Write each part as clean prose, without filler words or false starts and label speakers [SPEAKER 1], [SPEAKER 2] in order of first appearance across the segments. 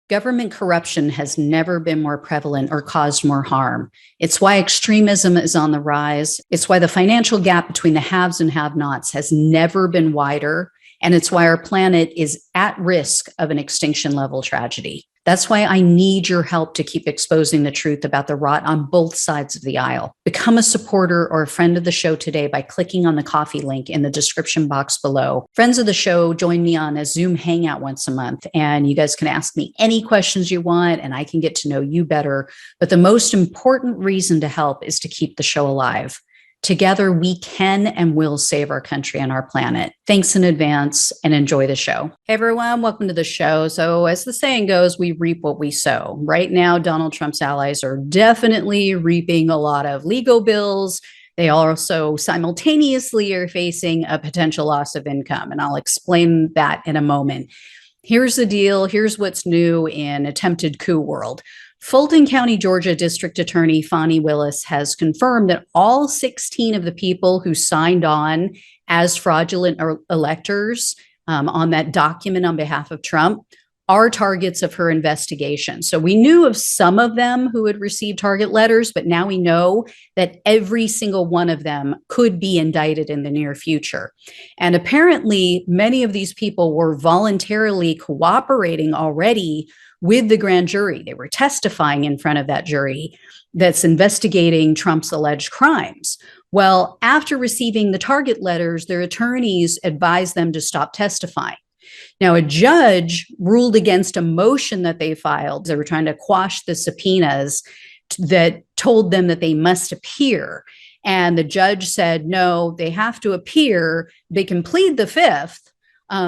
[SPEAKER 1] Government corruption has never been more prevalent or caused more harm. It's why extremism is on the rise. It's why the financial gap between the haves and have-nots has never been wider. And it's why our planet is at risk of an extinction level tragedy. That's why I need your help to keep exposing the truth about the rot on both sides of the aisle. Become a supporter or a friend of the show today by clicking on the coffee link in the description box below. Friends of the show join me on a Zoom hangout once a month, and you guys can ask me any questions you want, and I can get to know you better. But the most important reason to help is to keep the show alive. Together, we can and will save our country and our planet. Thanks in advance and enjoy the show. Hey everyone, welcome to the show. So as the saying goes, we reap what we sow. Right now, Donald Trump's allies are definitely reaping a lot of legal bills. They also simultaneously are facing a potential loss of income, and I'll explain that in a moment. Here's the deal. Here's what's new in attempted coup world. Fulton County, Georgia District Attorney Fani Willis has confirmed that all 16 of the people who signed on as fraudulent electors on that document on behalf of Trump are targets of her investigation. So we knew of some of them who had received target letters, but now we know that every single one of them could be indicted in the near future. And apparently, many of these people were voluntarily cooperating already with the grand jury. They were testifying in front of that jury that's investigating Trump's alleged crimes. Well, after receiving the target letters, their attorneys advised them to stop testifying. Now, a judge ruled against a motion that they filed. They were trying to quash the subpoenas that told them that they must appear. And the judge said, no, they have to appear. They can plead the fifth,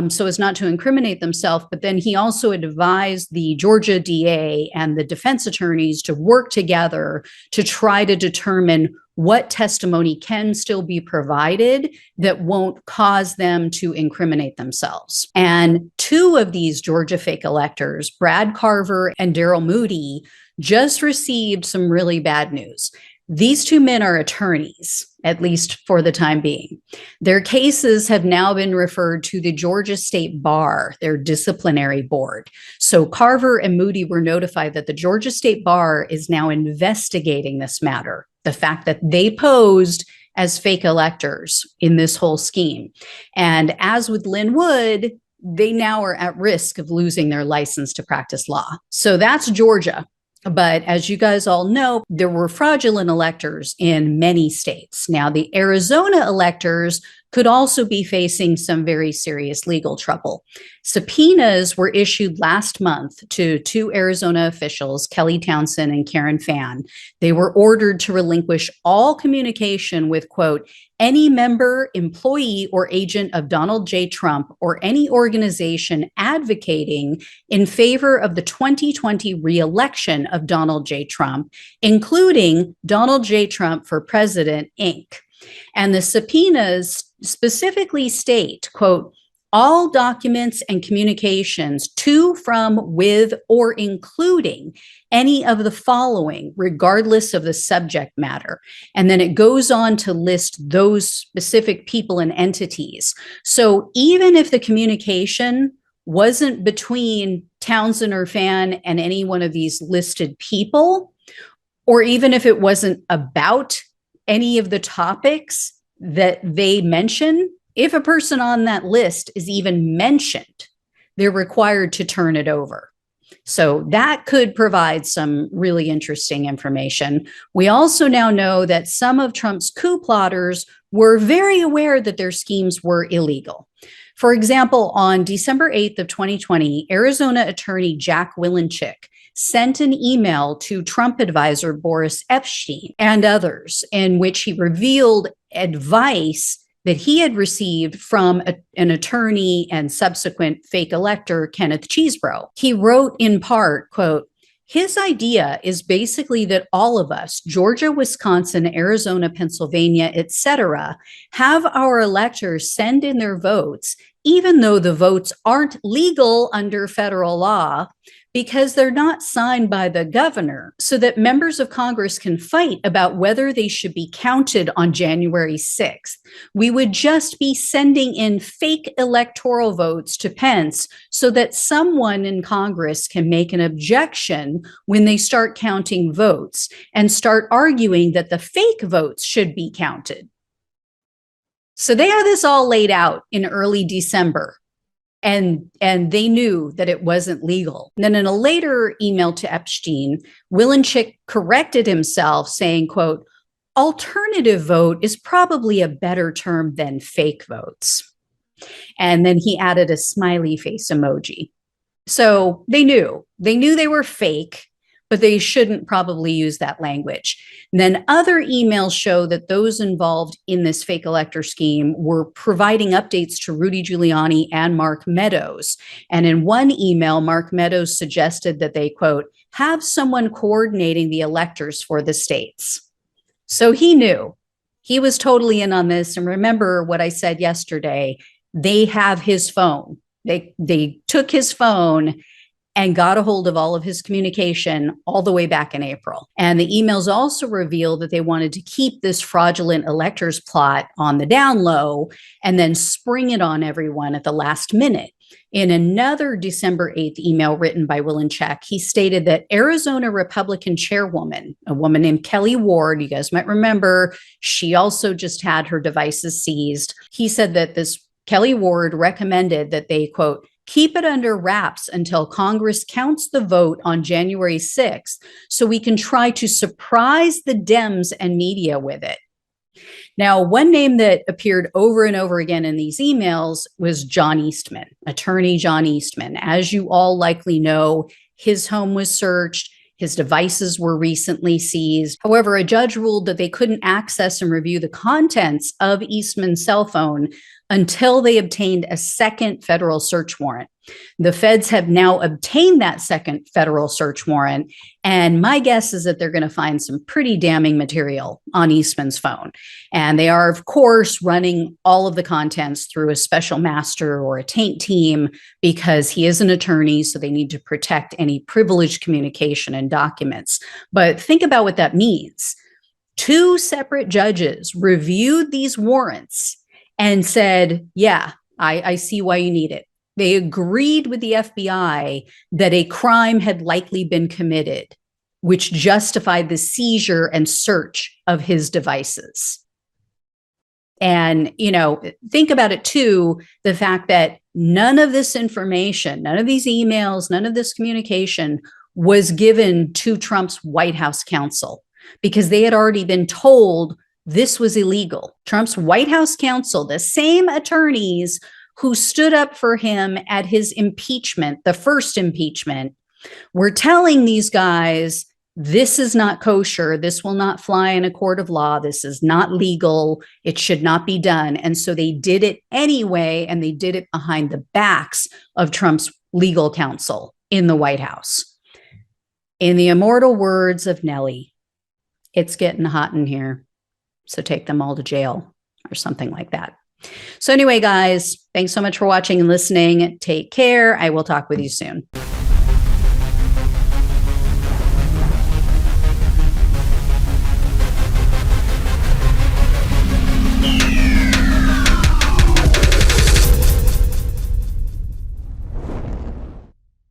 [SPEAKER 1] so as not to incriminate themselves. But then he also advised the Georgia DA and the defense attorneys to work together to try to determine what testimony can still be provided that won't cause them to incriminate themselves. And two of these Georgia fake electors, Brad Carver and Daryl Moody, just received some really bad news. These two men are attorneys, at least for the time being. Their cases have now been referred to the Georgia State Bar, their disciplinary board. So Carver and Moody were notified that the Georgia State Bar is now investigating this matter, the fact that they posed as fake electors in this whole scheme. And as with Lynn Wood, they now are at risk of losing their license to practice law. So that's Georgia. But as you guys all know, there were fraudulent electors in many states. Now, the Arizona electors could also be facing some very serious legal trouble. Subpoenas were issued last month to two Arizona officials, Kelly Townsend and Karen Fan. They were ordered to relinquish all communication with, quote, any member, employee, or agent of Donald J. Trump or any organization advocating in favor of the 2020 re-election of Donald J. Trump, including Donald J. Trump for President, Inc. And the subpoenas specifically state, quote, all documents and communications to, from, with, or including any of the following, regardless of the subject matter. And then it goes on to list those specific people and entities. So even if the communication wasn't between Townsend or Fan and any one of these listed people, or even if it wasn't about any of the topics that they mention, if a person on that list is even mentioned, they're required to turn it over. So that could provide some really interesting information. We also now know that some of Trump's coup plotters were very aware that their schemes were illegal. For example, on December 8th of 2020, Arizona attorney Jack Wilenchik sent an email to Trump advisor Boris Epshteyn and others in which he revealed advice that he had received from an attorney and subsequent fake elector, Kenneth Chesebro. He wrote in part, quote, his idea is basically that all of us, Georgia, Wisconsin, Arizona, Pennsylvania, etc., have our electors send in their votes, even though the votes aren't legal under federal law, because they're not signed by the governor, so that members of Congress can fight about whether they should be counted on January 6th. We would just be sending in fake electoral votes to Pence so that someone in Congress can make an objection when they start counting votes and start arguing that the fake votes should be counted. So they had this all laid out in early December. And they knew that it wasn't legal. And then in a later email to Epstein, Wilenchik corrected himself, saying, quote, alternative vote is probably a better term than fake votes. And then he added a smiley face emoji. So they knew they were fake, but they shouldn't probably use that language. And then other emails show that those involved in this fake elector scheme were providing updates to Rudy Giuliani and Mark Meadows. And in one email, Mark Meadows suggested that they, quote, have someone coordinating the electors for the states. So he knew. He was totally in on this. And remember what I said yesterday, they have his phone. They took his phone and got a hold of all of his communication all the way back in April. And the emails also reveal that they wanted to keep this fraudulent electors plot on the down low and then spring it on everyone at the last minute. In another December 8th email written by Wilenchik, he stated that Arizona Republican chairwoman, a woman named Kelly Ward, you guys might remember, she also just had her devices seized. He said that this Kelly Ward recommended that they, quote, keep it under wraps until Congress counts the vote on January 6th so we can try to surprise the Dems and media with it. Now, one name that appeared over and over again in these emails was John Eastman, attorney John Eastman. As you all likely know, his home was searched. His devices were recently seized. However, a judge ruled that they couldn't access and review the contents of Eastman's cell phone until they obtained a second federal search warrant. The feds have now obtained that second federal search warrant, and my guess is that they're going to find some pretty damning material on Eastman's phone. And they are, of course, running all of the contents through a special master or a taint team because he is an attorney, so they need to protect any privileged communication and documents. But think about what that means. Two separate judges reviewed these warrants and said, yeah, I see why you need it. They agreed with the FBI that a crime had likely been committed, which justified the seizure and search of his devices. And, you know, think about it too, the fact that none of this information, none of these emails, none of this communication was given to Trump's White House counsel because they had already been told this was illegal. Trump's White House counsel, the same attorneys who stood up for him at his impeachment, the first impeachment, were telling these guys, this is not kosher. This will not fly in a court of law. This is not legal. It should not be done. And so they did it anyway, and they did it behind the backs of Trump's legal counsel in the White House. In the immortal words of Nellie, it's getting hot in here. So take them all to jail or something like that. So anyway, guys, thanks so much for watching and listening. Take care. I will talk with you soon.